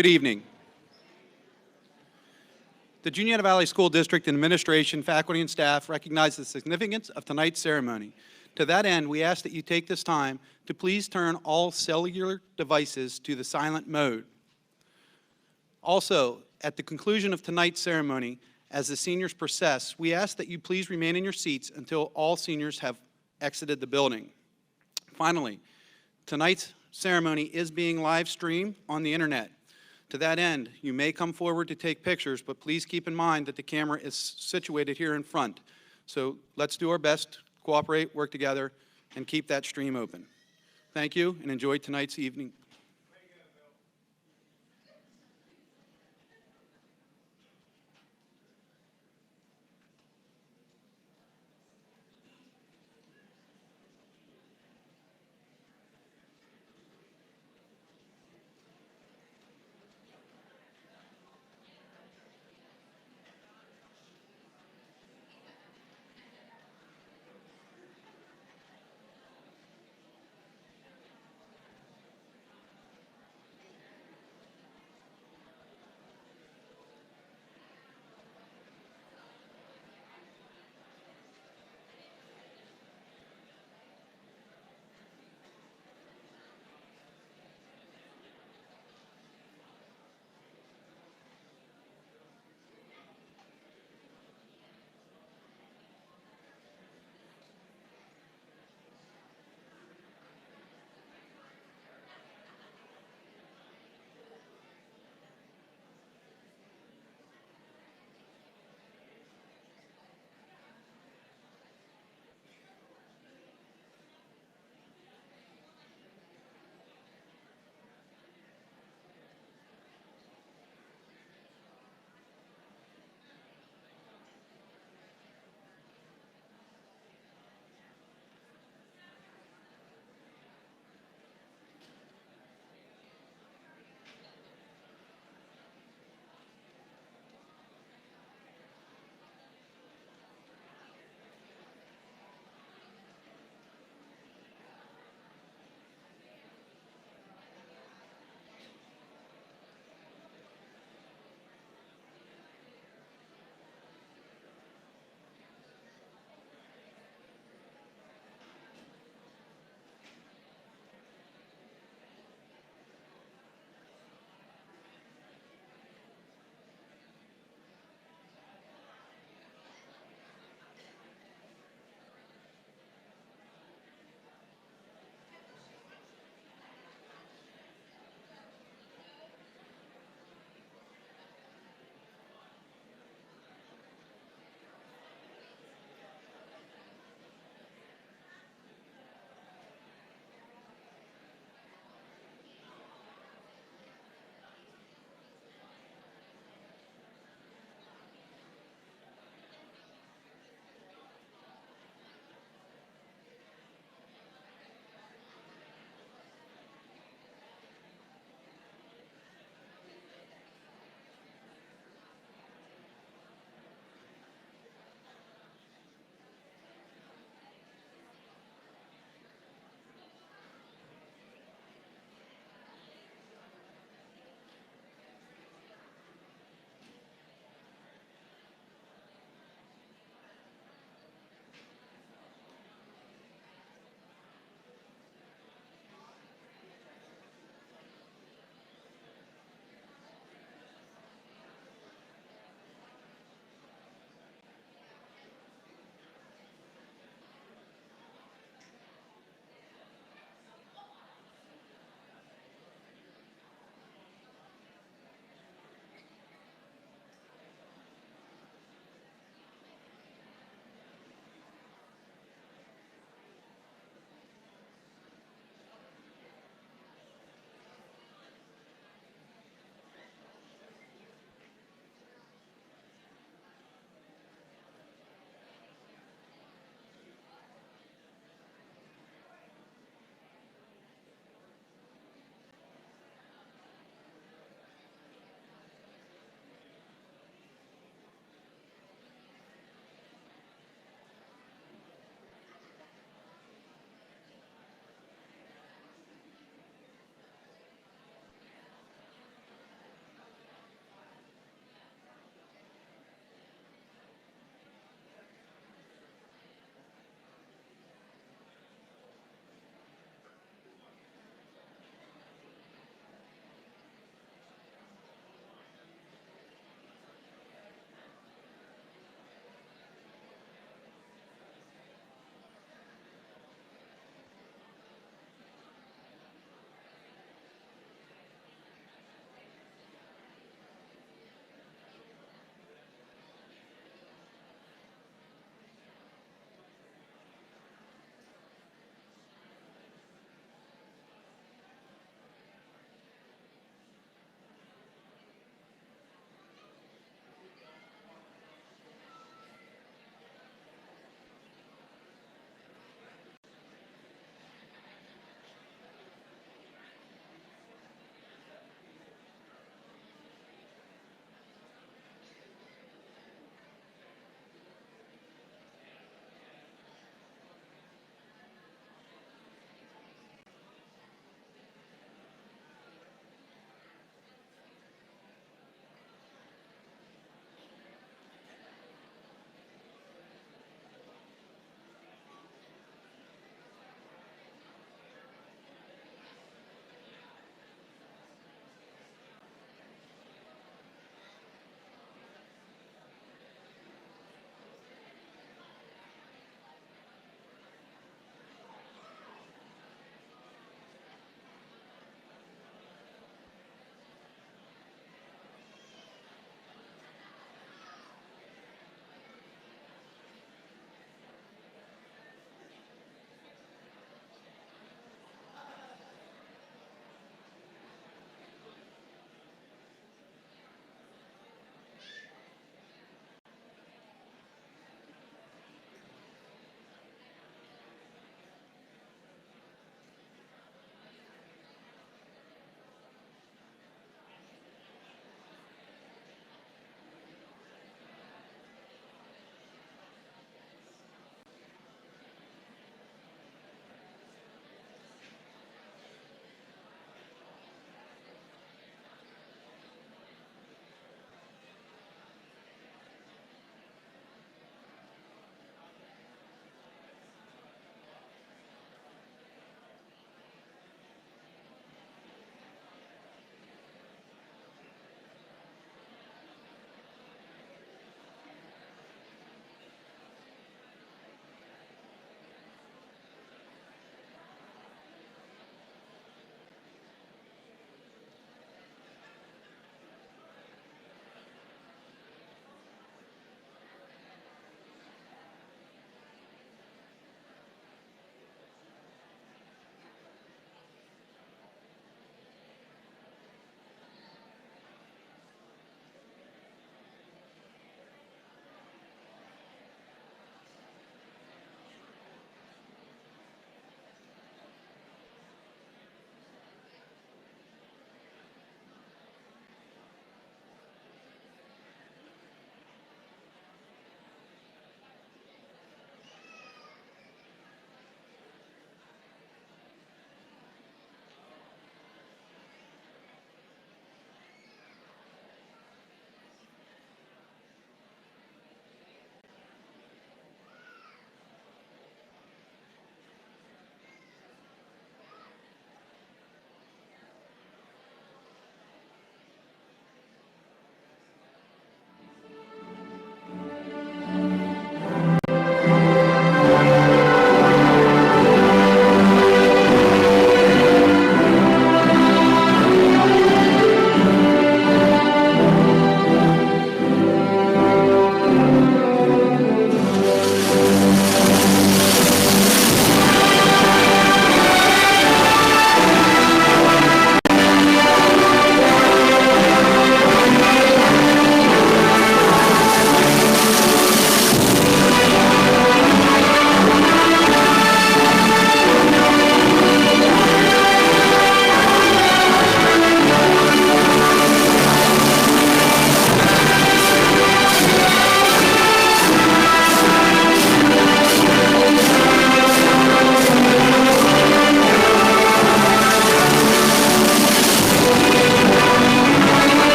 Good evening. The Juniata Valley School District administration, faculty, and staff recognize the significance of tonight's ceremony. To that end, we ask that you take this time to please turn all cellular devices to the silent mode. Also, at the conclusion of tonight's ceremony, as the seniors process, we ask that you please remain in your seats until all seniors have exited the building. Finally, tonight's ceremony is being live streamed on the internet. To that end, you may come forward to take pictures, but please keep in mind that the camera is situated here in front. So let's do our best, cooperate, work together, and keep that stream open. Thank you, and enjoy tonight's evening.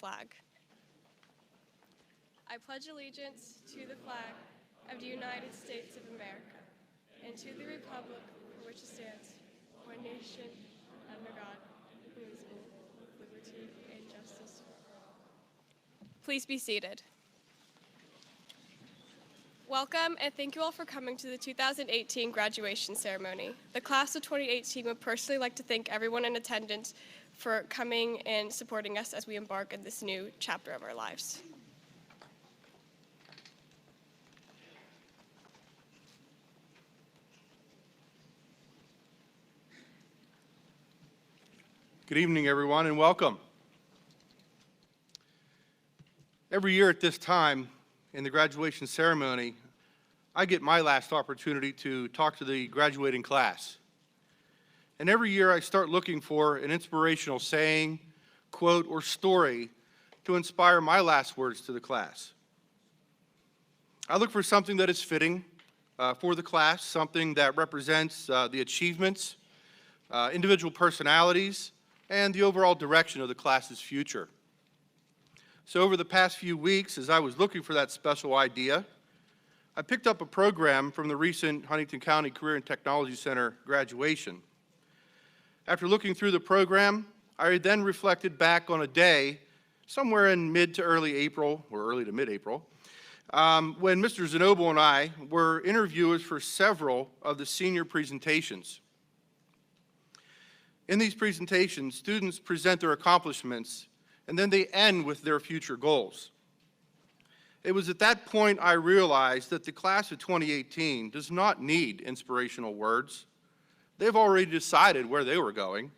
flag. I pledge allegiance to the flag of the United States of America and to the republic for which it stands, one nation, under God, indivisible, with liberty and justice for all. Please be seated. Welcome, and thank you all for coming to the 2018 graduation ceremony. The class of 2018 would personally like to thank everyone in attendance for coming and supporting us as we embark on this new chapter of our lives. Good evening, everyone, and welcome. Every year at this time in the graduation ceremony, I get my last opportunity to talk to the graduating class. And every year I start looking for an inspirational saying, quote, or story to inspire my last words to the class. I look for something that is fitting for the class, something that represents the achievements, individual personalities, and the overall direction of the class's future. So over the past few weeks, as I was looking for that special idea, I picked up a program from the recent Huntington County Career and Technology Center graduation. After looking through the program, I then reflected back on a day, somewhere in mid to early April, or early to mid-April, when Mr. Zanoble and I were interviewers for several of the senior presentations. In these presentations, students present their accomplishments, and then they end with their future goals. It was at that point I realized that the class of 2018 does not need inspirational words. They've already decided where they were going.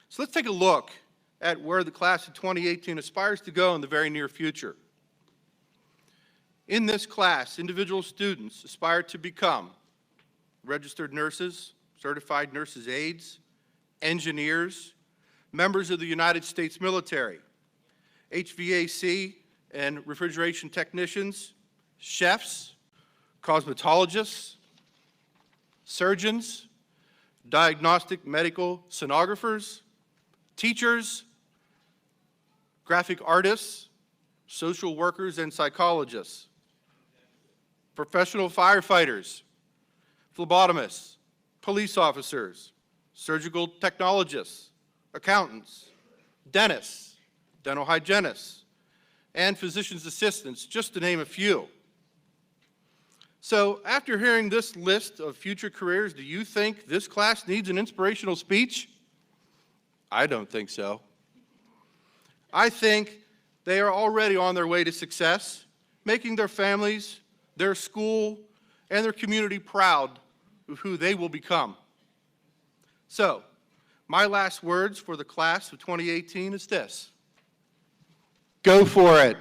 So let's take a look at where the class of 2018 aspires to go in the very near future. In this class, individual students aspire to become registered nurses, certified nurses' aides, engineers, members of the United States military, HVAC and refrigeration technicians, chefs, cosmetologists, surgeons, diagnostic medical sonographers, teachers, graphic artists, social workers and psychologists, professional firefighters, phlebotomists, police officers, surgical technologists, accountants, dentists, dental hygienists, and physician's assistants, just to name a few. So after hearing this list of future careers, do you think this class needs an inspirational speech? I don't think so. I think they are already on their way to success, making their families, their school, and their community proud of who they will become. So, my last words for the class of 2018 is this: go for it.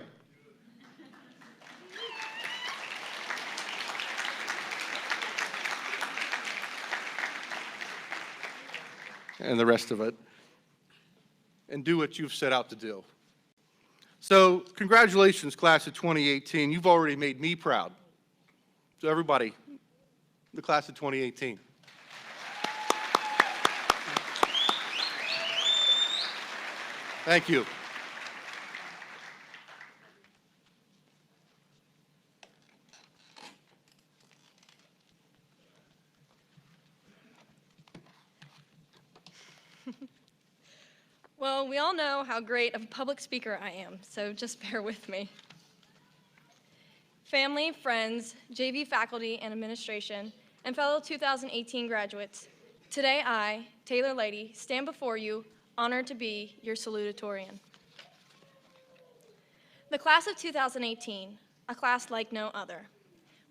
And the rest of it. And do what you've set out to do. So, congratulations, class of 2018. You've already made me proud. So everybody, the class of 2018. Thank you. Well, we all know how great of a public speaker I am, so just bear with me. Family, friends, JV faculty and administration, and fellow 2018 graduates, today I, Taylor Leidy, stand before you, honored to be your salutatorian. The class of 2018, a class like no other.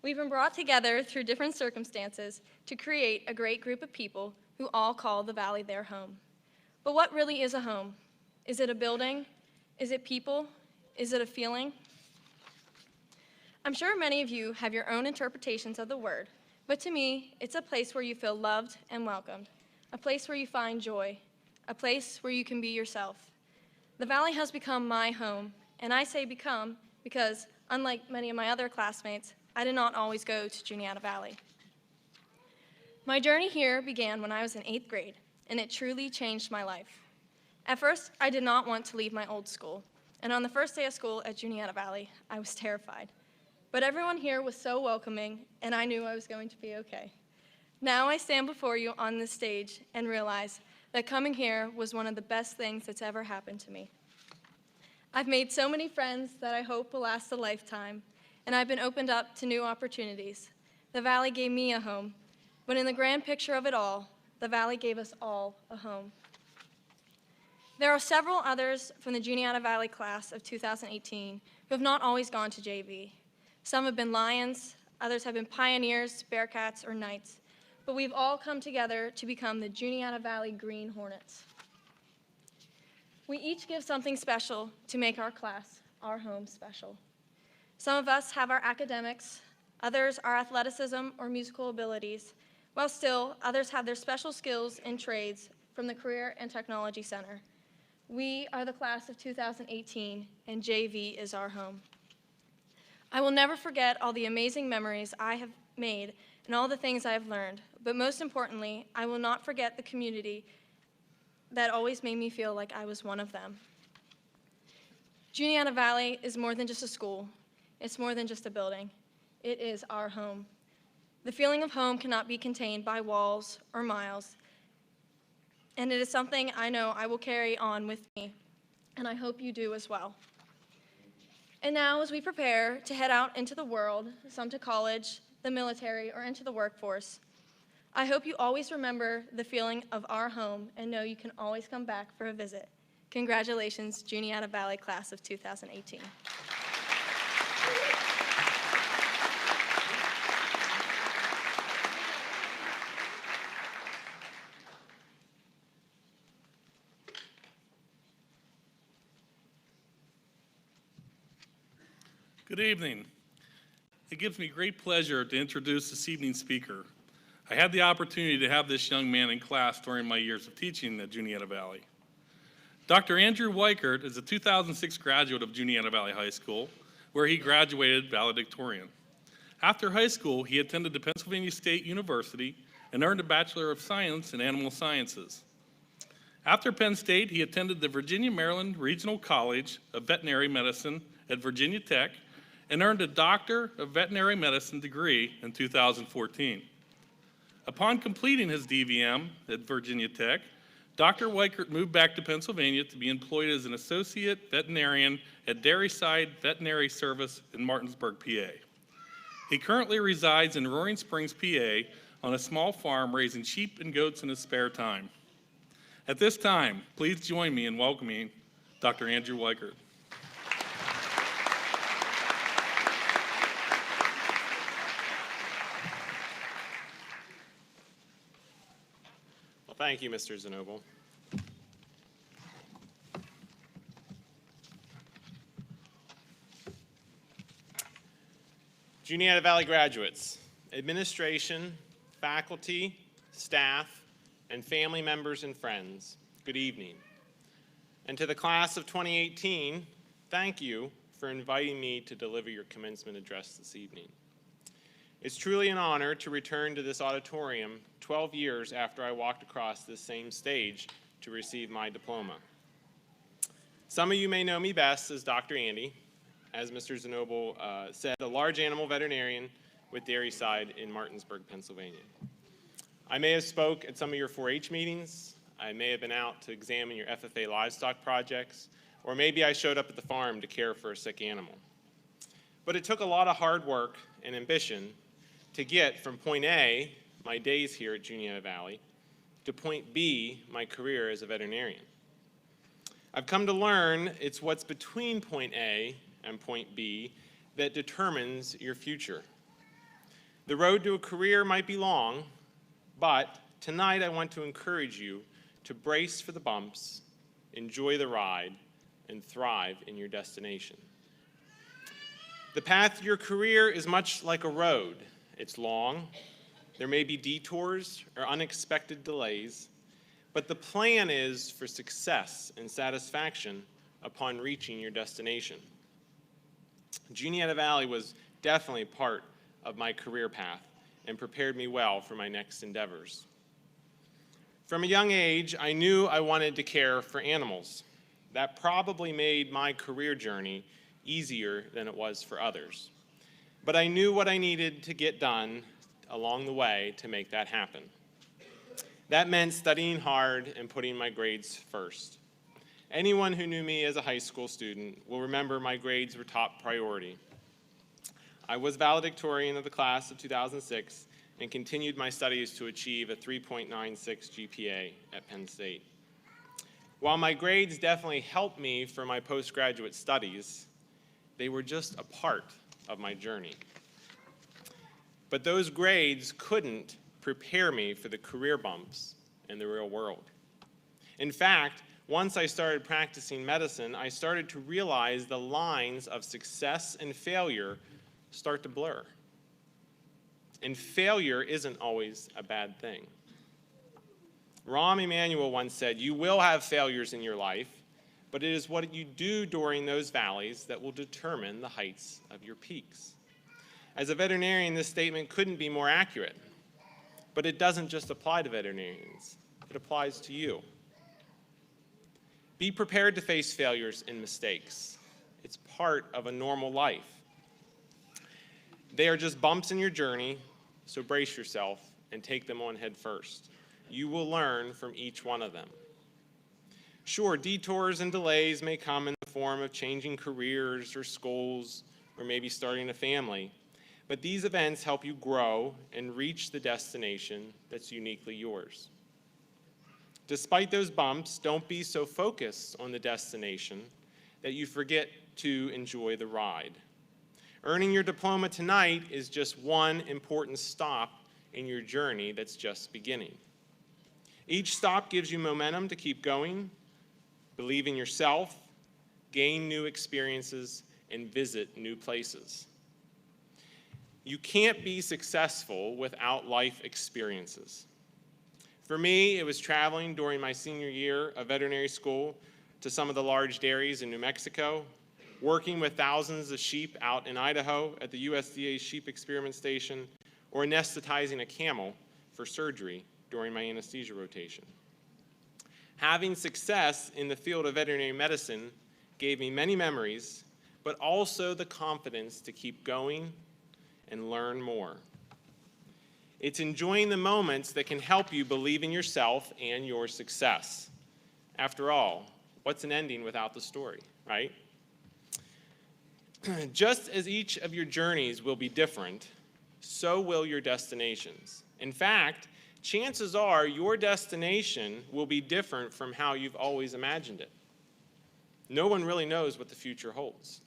We've been brought together through different circumstances to create a great group of people who all call the Valley their home. But what really is a home? Is it a building? Is it people? Is it a feeling? I'm sure many of you have your own interpretations of the word, but to me, it's a place where you feel loved and welcomed, a place where you find joy, a place where you can be yourself. The Valley has become my home, and I say become because, unlike many of my other classmates, I did not always go to Juniata Valley. My journey here began when I was in 8th grade, and it truly changed my life. At first, I did not want to leave my old school, and on the first day of school at Juniata Valley, I was terrified. But everyone here was so welcoming, and I knew I was going to be okay. Now I stand before you on this stage and realize that coming here was one of the best things that's ever happened to me. I've made so many friends that I hope will last a lifetime, and I've been opened up to new opportunities. The Valley gave me a home, but in the grand picture of it all, the Valley gave us all a home. There are several others from the Juniata Valley class of 2018 who have not always gone to JV. Some have been Lions, others have been Pioneers, Bearcats, or Knights, but we've all come together to become the Juniata Valley Green Hornets. We each give something special to make our class, our home, special. Some of us have our academics, others our athleticism or musical abilities, while still others have their special skills and trades from the Career and Technology Center. We are the class of 2018, and JV is our home. I will never forget all the amazing memories I have made and all the things I have learned, but most importantly, I will not forget the community that always made me feel like I was one of them. Juniata Valley is more than just a school. It's more than just a building. It is our home. The feeling of home cannot be contained by walls or miles, and it is something I know I will carry on with me, and I hope you do as well. And now, as we prepare to head out into the world, some to college, the military, or into the workforce, I hope you always remember the feeling of our home and know you can always come back for a visit. Congratulations, Juniata Valley class of 2018. Good evening. It gives me great pleasure to introduce this evening's speaker. I had the opportunity to have this young man in class during my years of teaching at Juniata Valley. Dr. Andrew Weichert is a 2006 graduate of Juniata Valley High School, where he graduated valedictorian. After high school, he attended the Pennsylvania State University and earned a Bachelor of Science in Animal Sciences. After Penn State, he attended the Virginia-Maryland Regional College of Veterinary Medicine at Virginia Tech and earned a Doctor of Veterinary Medicine degree in 2014. Upon completing his DVM at Virginia Tech, Dr. Weichert moved back to Pennsylvania to be employed as an associate veterinarian at Dairyside Veterinary Service in Martinsburg, PA. He currently resides in Roaring Springs, PA, on a small farm raising sheep and goats in his spare time. At this time, please join me in welcoming Dr. Andrew Weichert. Thank you, Mr. Zanoble. Juniata Valley graduates, administration, faculty, staff, and family members and friends, good evening. And to the class of 2018, thank you for inviting me to deliver your commencement address this evening. It's truly an honor to return to this auditorium 12 years after I walked across this same stage to receive my diploma. Some of you may know me best as Dr. Andy, as Mr. Zanoble said, a large animal veterinarian with Dairyside in Martinsburg, Pennsylvania. I may have spoke at some of your 4-H meetings, I may have been out to examine your FFA livestock projects, or maybe I showed up at the farm to care for a sick animal. But it took a lot of hard work and ambition to get from point A, my days here at Juniata Valley, to point B, my career as a veterinarian. I've come to learn it's what's between point A and point B that determines your future. The road to a career might be long, but tonight I want to encourage you to brace for the bumps, enjoy the ride, and thrive in your destination. The path to your career is much like a road. It's long, there may be detours or unexpected delays, but the plan is for success and satisfaction upon reaching your destination. Juniata Valley was definitely part of my career path and prepared me well for my next endeavors. From a young age, I knew I wanted to care for animals. That probably made my career journey easier than it was for others. But I knew what I needed to get done along the way to make that happen. That meant studying hard and putting my grades first. Anyone who knew me as a high school student will remember my grades were top priority. I was valedictorian of the class of 2006 and continued my studies to achieve a 3.96 GPA at Penn State. While my grades definitely helped me for my postgraduate studies, they were just a part of my journey. But those grades couldn't prepare me for the career bumps in the real world. In fact, once I started practicing medicine, I started to realize the lines of success and failure start to blur. And failure isn't always a bad thing. Rahm Emanuel once said, "You will have failures in your life, but it is what you do during those valleys that will determine the heights of your peaks." As a veterinarian, this statement couldn't be more accurate. But it doesn't just apply to veterinarians. It applies to you. Be prepared to face failures and mistakes. It's part of a normal life. They are just bumps in your journey, so brace yourself and take them on head first. You will learn from each one of them. Sure, detours and delays may come in the form of changing careers or schools or maybe starting a family, but these events help you grow and reach the destination that's uniquely yours. Despite those bumps, don't be so focused on the destination that you forget to enjoy the ride. Earning your diploma tonight is just one important stop in your journey that's just beginning. Each stop gives you momentum to keep going, believe in yourself, gain new experiences, and visit new places. You can't be successful without life experiences. For me, it was traveling during my senior year of veterinary school to some of the large dairies in New Mexico, working with thousands of sheep out in Idaho at the USDA Sheep Experiment Station, or anesthetizing a camel for surgery during my anesthesia rotation. Having success in the field of veterinary medicine gave me many memories, but also the confidence to keep going and learn more. It's enjoying the moments that can help you believe in yourself and your success. After all, what's an ending without the story, right? Just as each of your journeys will be different, so will your destinations. In fact, chances are your destination will be different from how you've always imagined it. No one really knows what the future holds.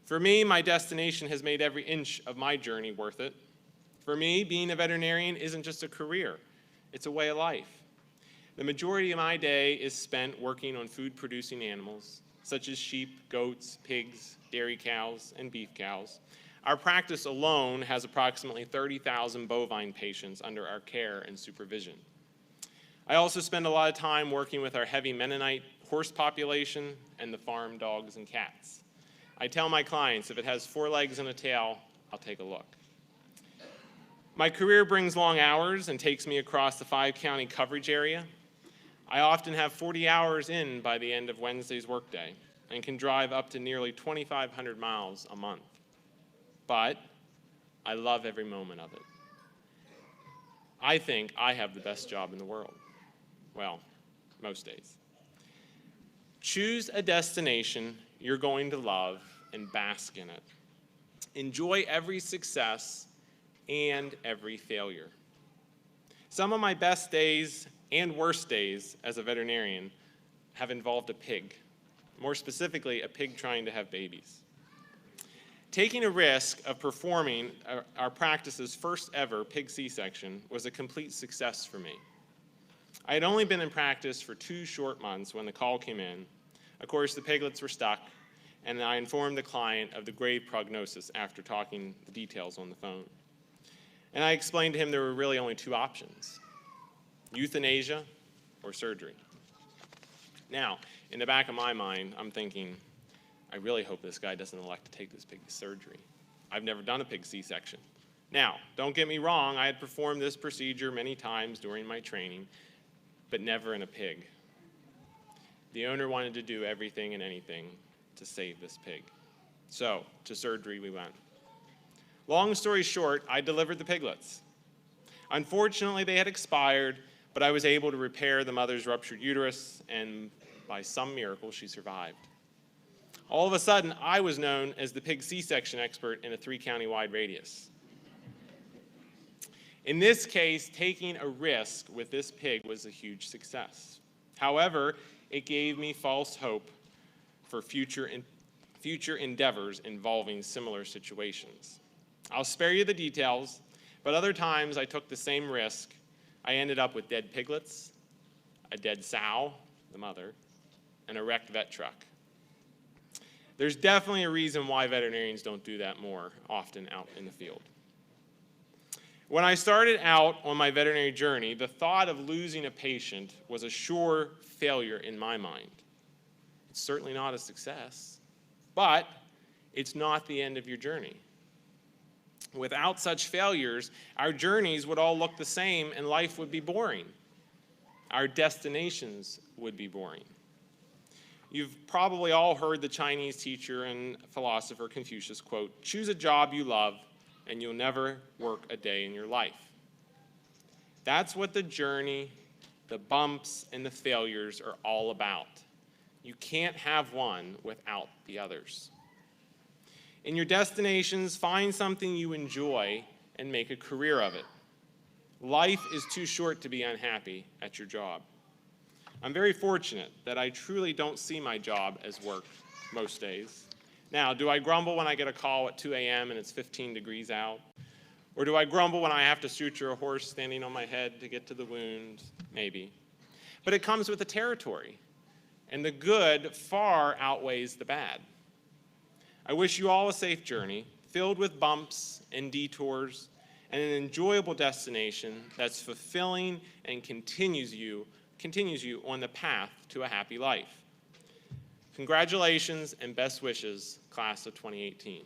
For me, my destination has made every inch of my journey worth it. For me, being a veterinarian isn't just a career, it's a way of life. The majority of my day is spent working on food-producing animals, such as sheep, goats, pigs, dairy cows, and beef cows. Our practice alone has approximately 30,000 bovine patients under our care and supervision. I also spend a lot of time working with our heavy Mennonite horse population and the farm dogs and cats. I tell my clients, if it has 4 legs and a tail, I'll take a look. My career brings long hours and takes me across the 5-county coverage area. I often have 40 hours in by the end of Wednesday's workday and can drive up to nearly 2,500 miles a month. But I love every moment of it. I think I have the best job in the world. Well, most days. Choose a destination you're going to love and bask in it. Enjoy every success and every failure. Some of my best days and worst days as a veterinarian have involved a pig. More specifically, a pig trying to have babies. Taking a risk of performing our practice's first ever pig C-section was a complete success for me. I had only been in practice for 2 short months when the call came in. Of course, the piglets were stuck, and I informed the client of the grave prognosis after talking the details on the phone. And I explained to him there were really only 2 options: euthanasia or surgery. Now, in the back of my mind, I'm thinking, I really hope this guy doesn't elect to take this pig to surgery. I've never done a pig C-section. Now, don't get me wrong, I had performed this procedure many times during my training, but never in a pig. The owner wanted to do everything and anything to save this pig. So, to surgery we went. Long story short, I delivered the piglets. Unfortunately, they had expired, but I was able to repair the mother's ruptured uterus, and by some miracle, she survived. All of a sudden, I was known as the pig C-section expert in a 3-county-wide radius. In this case, taking a risk with this pig was a huge success. However, it gave me false hope for future endeavors involving similar situations. I'll spare you the details, but other times I took the same risk. I ended up with dead piglets, a dead sow, the mother, and a wrecked vet truck. There's definitely a reason why veterinarians don't do that more often out in the field. When I started out on my veterinary journey, the thought of losing a patient was a sure failure in my mind. It's certainly not a success, but it's not the end of your journey. Without such failures, our journeys would all look the same and life would be boring. Our destinations would be boring. You've probably all heard the Chinese teacher and philosopher Confucius quote, "Choose a job you love and you'll never work a day in your life." That's what the journey, the bumps, and the failures are all about. You can't have one without the others. In your destinations, find something you enjoy and make a career of it. Life is too short to be unhappy at your job. I'm very fortunate that I truly don't see my job as work most days. Now, do I grumble when I get a call at 2 a.m. and it's 15 degrees out? Or do I grumble when I have to suture a horse standing on my head to get to the wound? Maybe. But it comes with the territory, and the good far outweighs the bad. I wish you all a safe journey, filled with bumps and detours, and an enjoyable destination that's fulfilling and continues you on the path to a happy life. Congratulations and best wishes, class of 2018.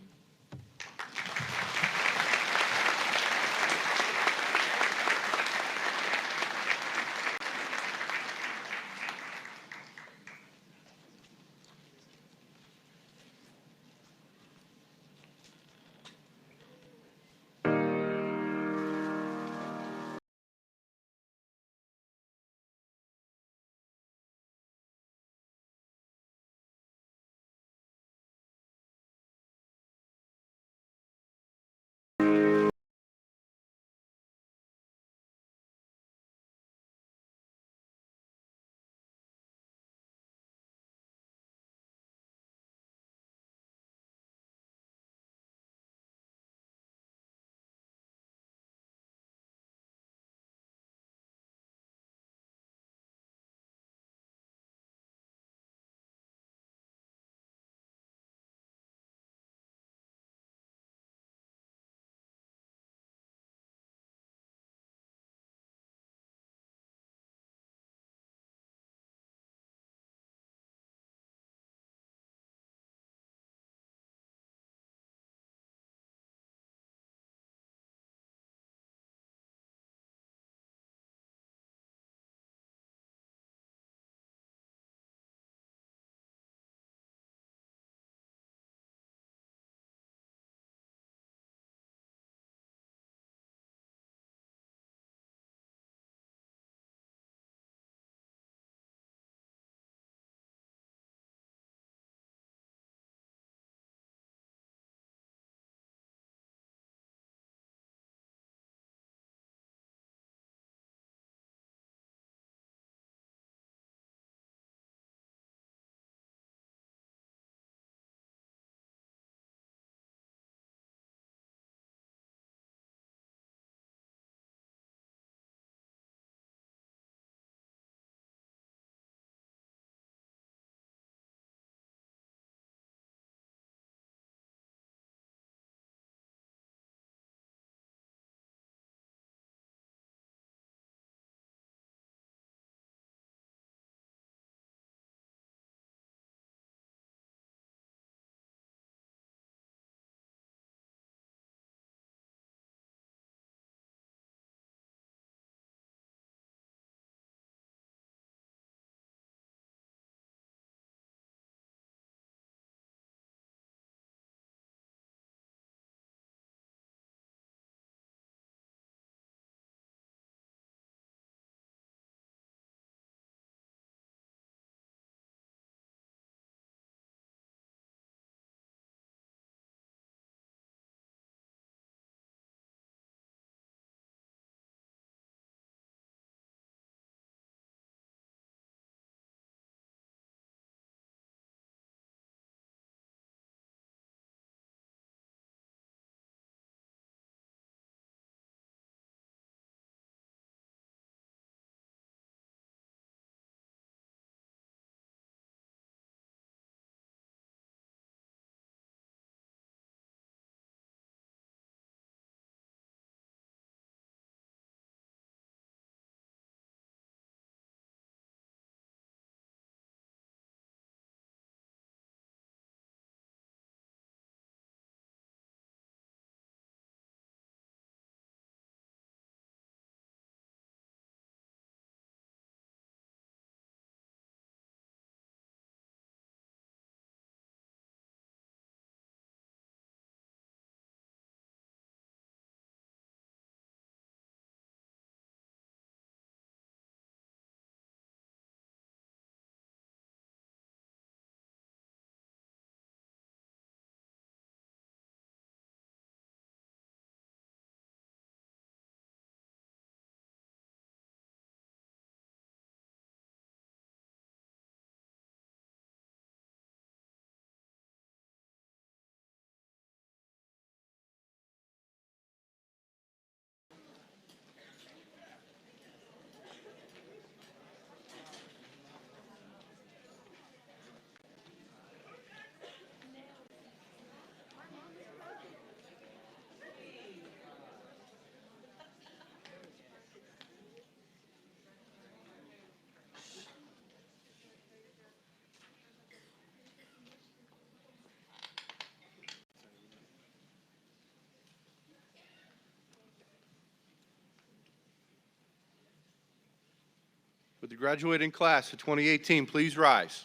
Would the graduating class of 2018 please rise?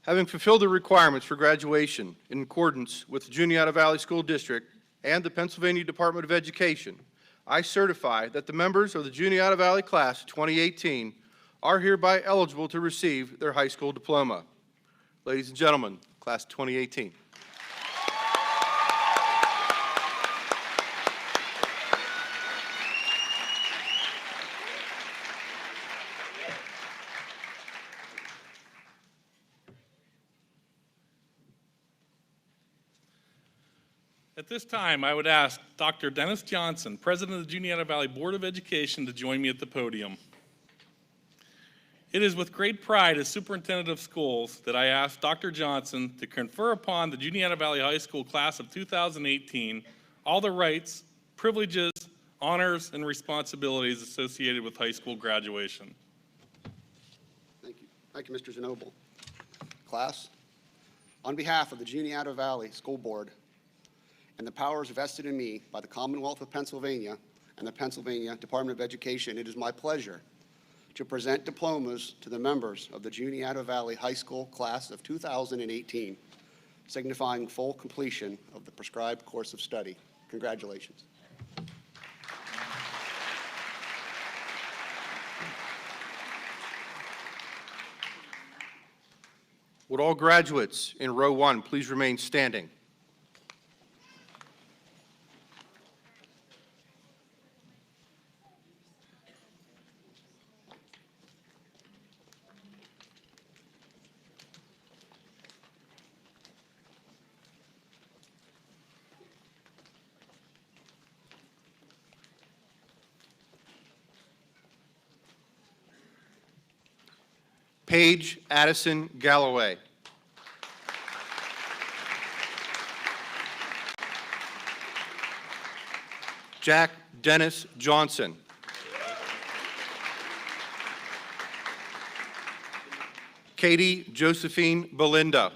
Having fulfilled the requirements for graduation in accordance with the Juniata Valley School District and the Pennsylvania Department of Education, I certify that the members of the Juniata Valley class of 2018 are hereby eligible to receive their high school diploma. Ladies and gentlemen, class of 2018. At this time, I would ask Dr. Dennis Johnson, President of the Juniata Valley Board of Education, to join me at the podium. It is with great pride as Superintendent of Schools that I ask Dr. Johnson to confer upon the Juniata Valley High School class of 2018 all the rights, privileges, honors, and responsibilities associated with high school graduation. Thank you. Thank you, Mr. Zenobel. Class, on behalf of the Juniata Valley School Board and the powers vested in me by the Commonwealth of Pennsylvania and the Pennsylvania Department of Education, it is my pleasure to present diplomas to the members of the Juniata Valley High School class of 2018, signifying full completion of the prescribed course of study. Congratulations. Would all graduates in row 1 please remain standing? Paige Addison Galloway. Jack Dennis Johnson. Katie Josephine Belinda.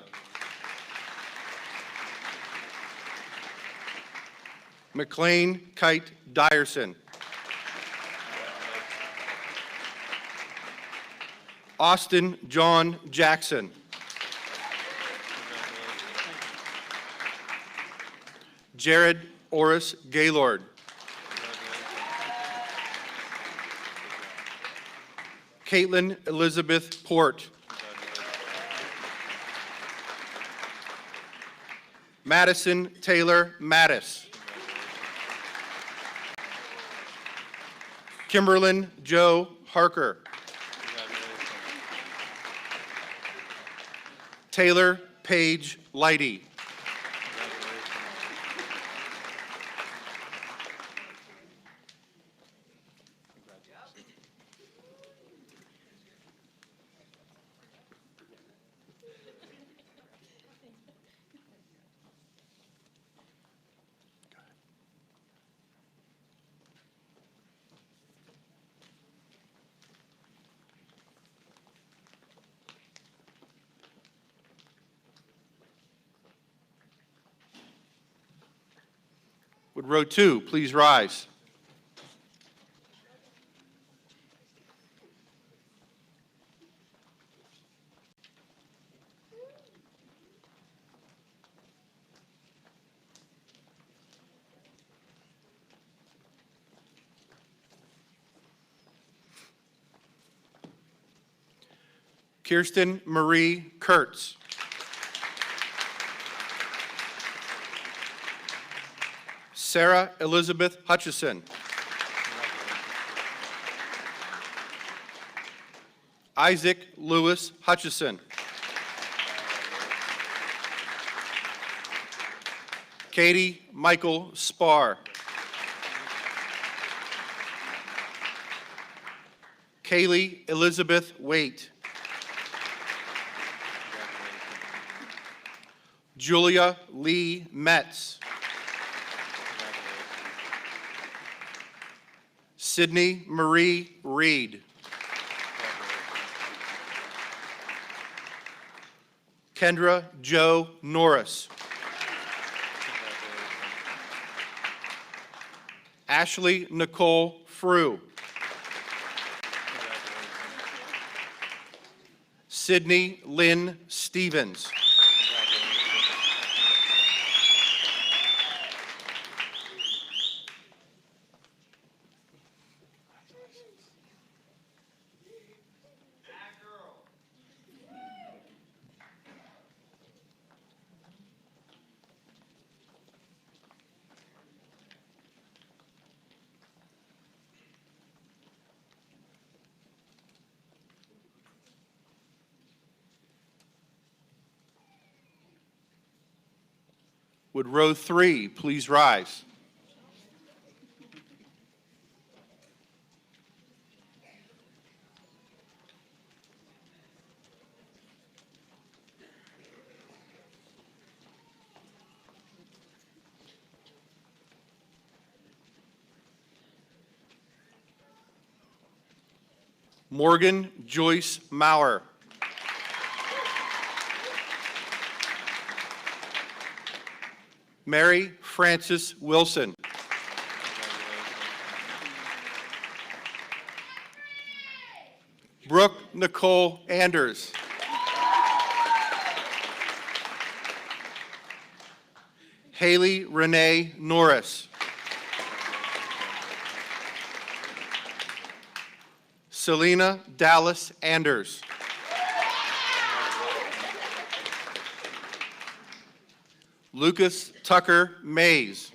McLean Kite Dyerson. Austin John Jackson. Jared Oris Gaylord. Caitlin Elizabeth Port. Madison Taylor Mattis. Kimberlyn Joe Harker. Taylor Paige Lighty. Would row 2 please rise? Kirsten Marie Kurtz. Sarah Elizabeth Hutchison. Isaac Lewis Hutchison. Katie Michael Spar. Kaylee Elizabeth Waite. Julia Lee Metz. Sydney Marie Reed. Kendra Joe Norris. Ashley Nicole Frew. Sydney Lynn Stevens. Would row 3 please rise? Morgan Joyce Maurer. Mary Frances Wilson. Brooke Nicole Anders. Haley Renee Norris. Selena Dallas Anders. Lucas Tucker Mays.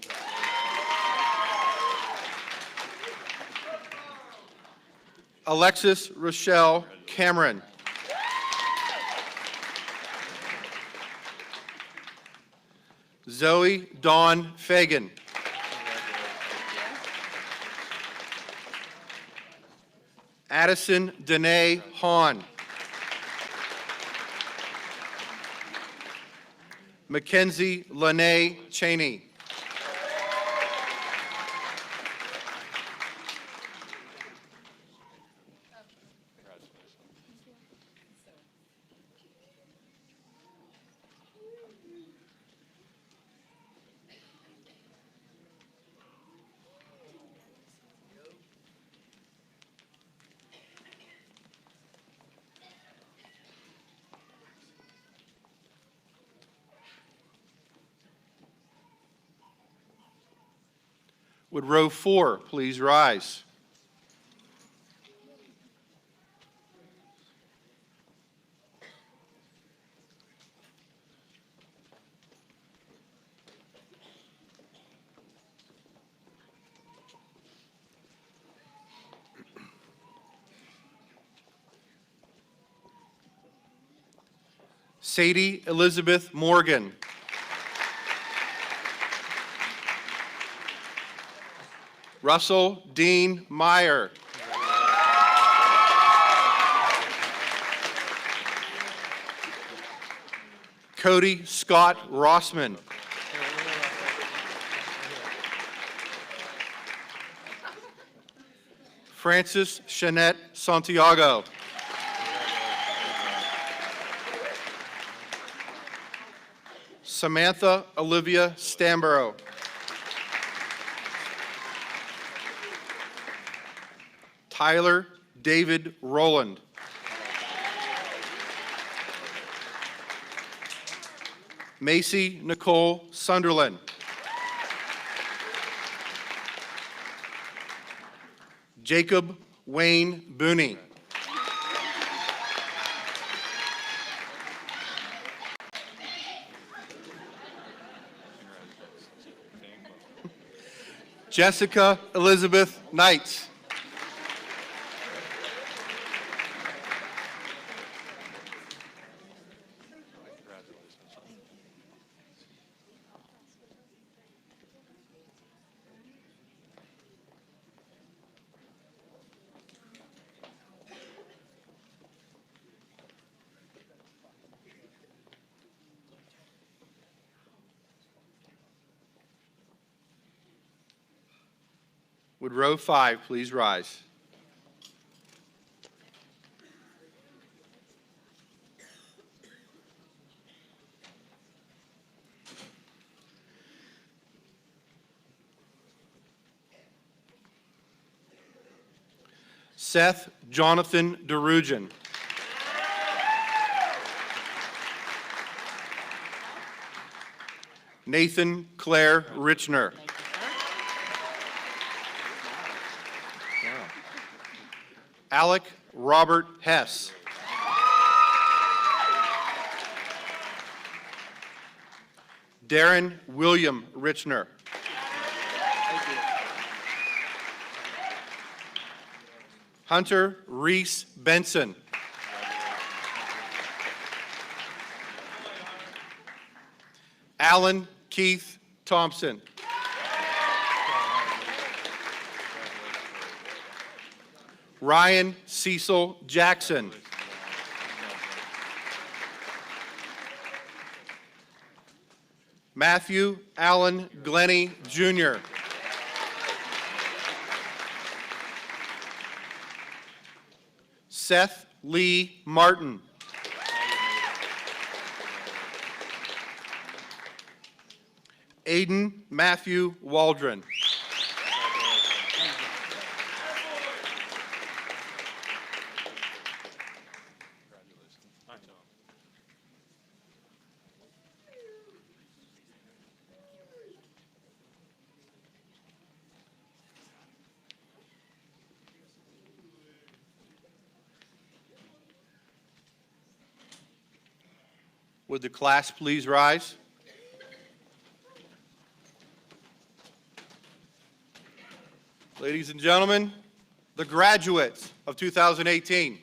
Alexis Rochelle Cameron. Zoe Dawn Fagan. Addison Danae Hahn. Mackenzie Lene Cheney. Would row 4 please rise? Sadie Elizabeth Morgan. Russell Dean Meyer. Cody Scott Rossman. Francis Shanette Santiago. Samantha Olivia Stamborough. Tyler David Rowland. Macy Nicole Sunderland. Jacob Wayne Booney. Jessica Elizabeth Knights. Would row 5 please rise? Seth Jonathan DeRugin. Nathan Claire Richner. Alec Robert Hess. Darren William Richner. Hunter Reese Benson. Alan Keith Thompson. Ryan Cecil Jackson. Matthew Allen Glennie Jr. Seth Lee Martin. Aiden Matthew Waldron. Would the class please rise? Ladies and gentlemen, the graduates of 2018.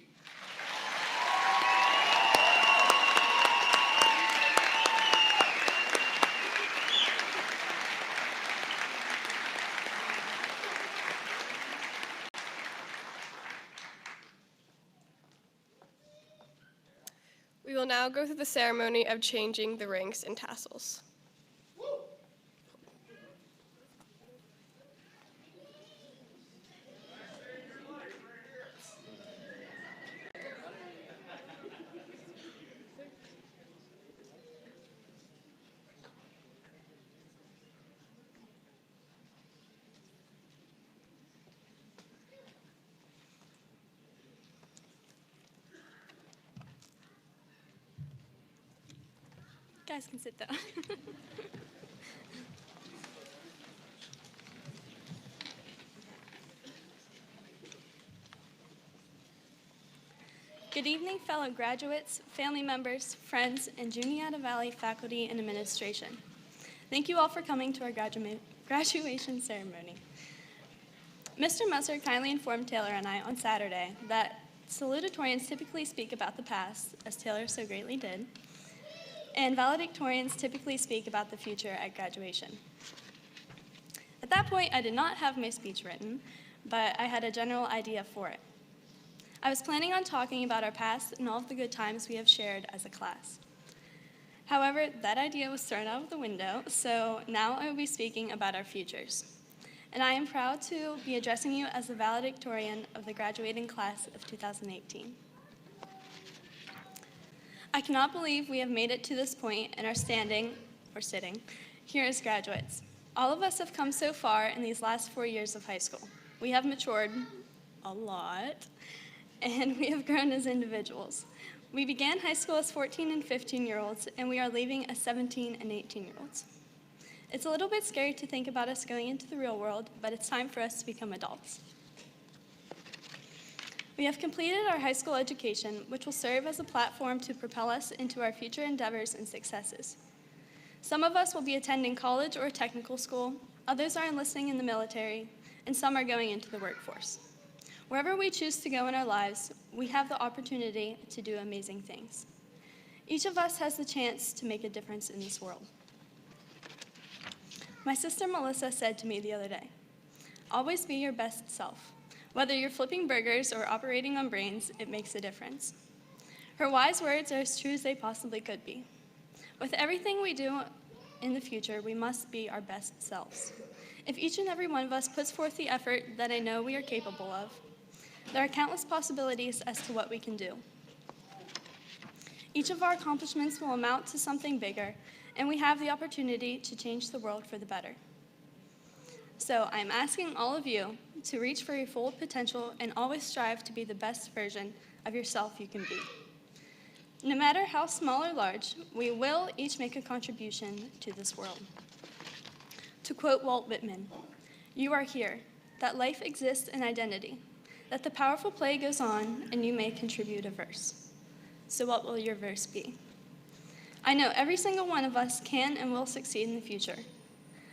We will now go through the ceremony of changing the ranks and tassels. Guys can sit down. Good evening, fellow graduates, family members, friends, and Juniata Valley faculty and administration. Thank you all for coming to our graduation ceremony. Mr. Musser kindly informed Taylor and I on Saturday that salutatorians typically speak about the past, as Taylor so greatly did, and valedictorians typically speak about the future at graduation. At that point, I did not have my speech written, but I had a general idea for it. I was planning on talking about our past and all of the good times we have shared as a class. However, that idea was thrown out of the window, so now I will be speaking about our futures. And I am proud to be addressing you as the valedictorian of the graduating class of 2018. I cannot believe we have made it to this point and are standing, or sitting, here as graduates. All of us have come so far in these last 4 years of high school. We have matured a lot, and we have grown as individuals. We began high school as 14 and 15-year-olds, and we are leaving as 17 and 18-year-olds. It's a little bit scary to think about us going into the real world, but it's time for us to become adults. We have completed our high school education, which will serve as a platform to propel us into our future endeavors and successes. Some of us will be attending college or technical school, others are enlisting in the military, and some are going into the workforce. Wherever we choose to go in our lives, we have the opportunity to do amazing things. Each of us has the chance to make a difference in this world. My sister Melissa said to me the other day, "Always be your best self. Whether you're flipping burgers or operating on brains, it makes a difference." Her wise words are as true as they possibly could be. With everything we do in the future, we must be our best selves. If each and every one of us puts forth the effort that I know we are capable of, there are countless possibilities as to what we can do. Each of our accomplishments will amount to something bigger, and we have the opportunity to change the world for the better. So I'm asking all of you to reach for your full potential and always strive to be the best version of yourself you can be. No matter how small or large, we will each make a contribution to this world. To quote Walt Whitman, "You are here, that life exists in identity, that the powerful play goes on, and you may contribute a verse." So what will your verse be? I know every single one of us can and will succeed in the future.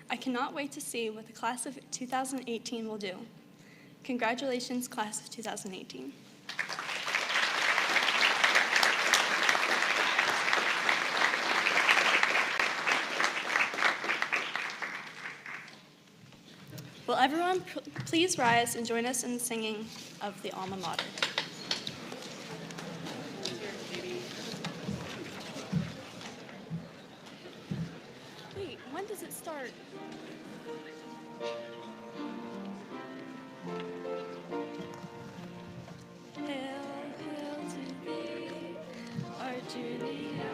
I cannot wait to see what the class of 2018 will do. Congratulations, class of 2018. Will everyone please rise and join us in the singing of the alma mater? Wait, when does it start? Hail, hail to thee, our Julia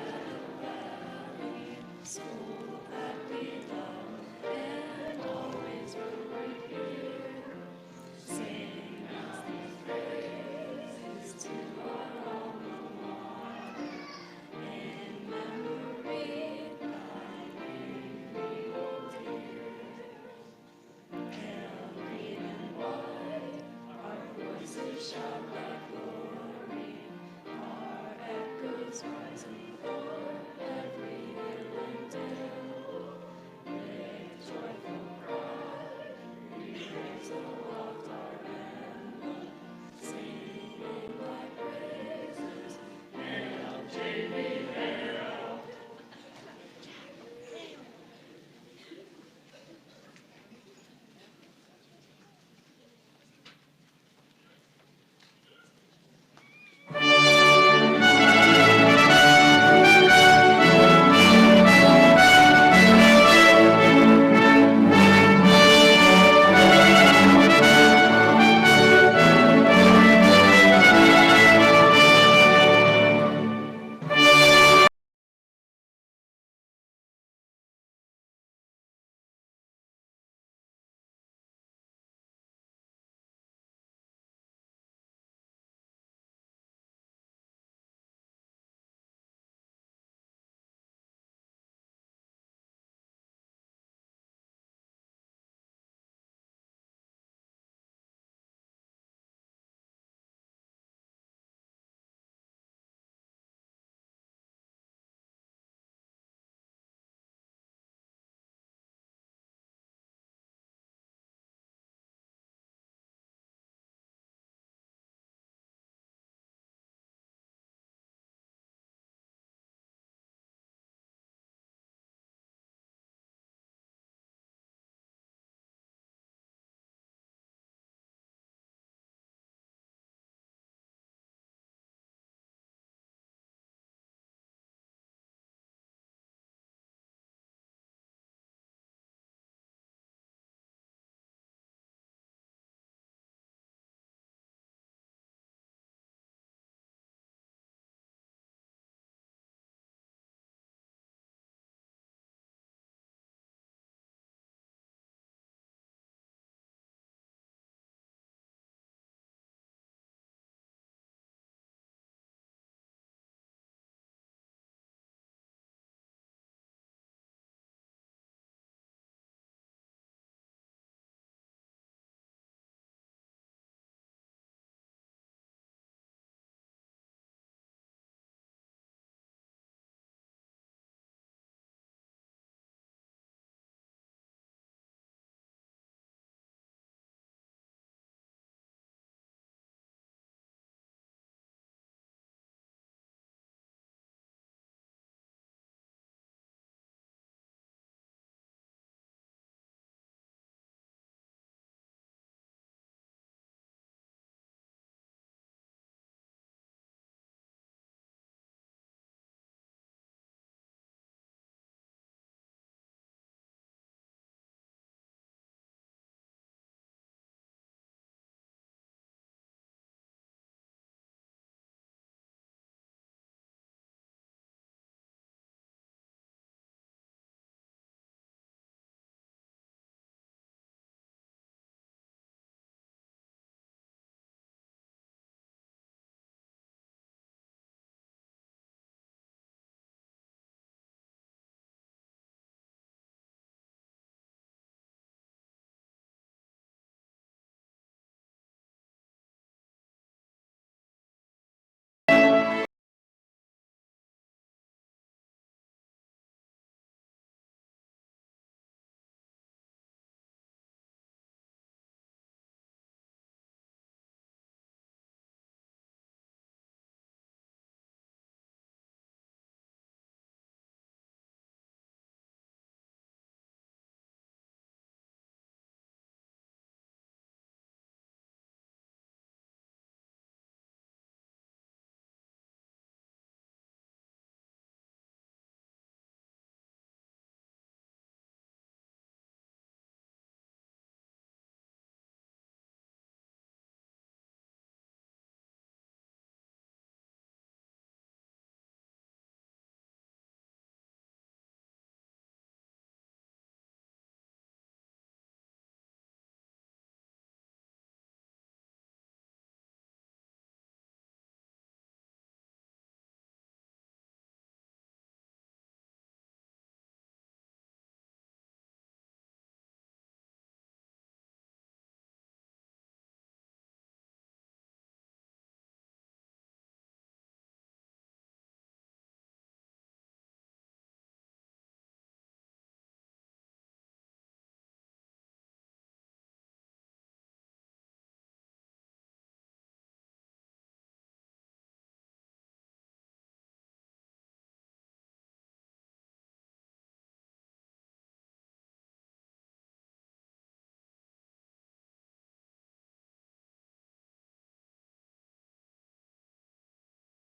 Valley, school that we love and always will revere. Sing us the praises to our alma mater, in memory thy name we hold dear. Hail, green and white, our voices shout like glory, our echoes rise and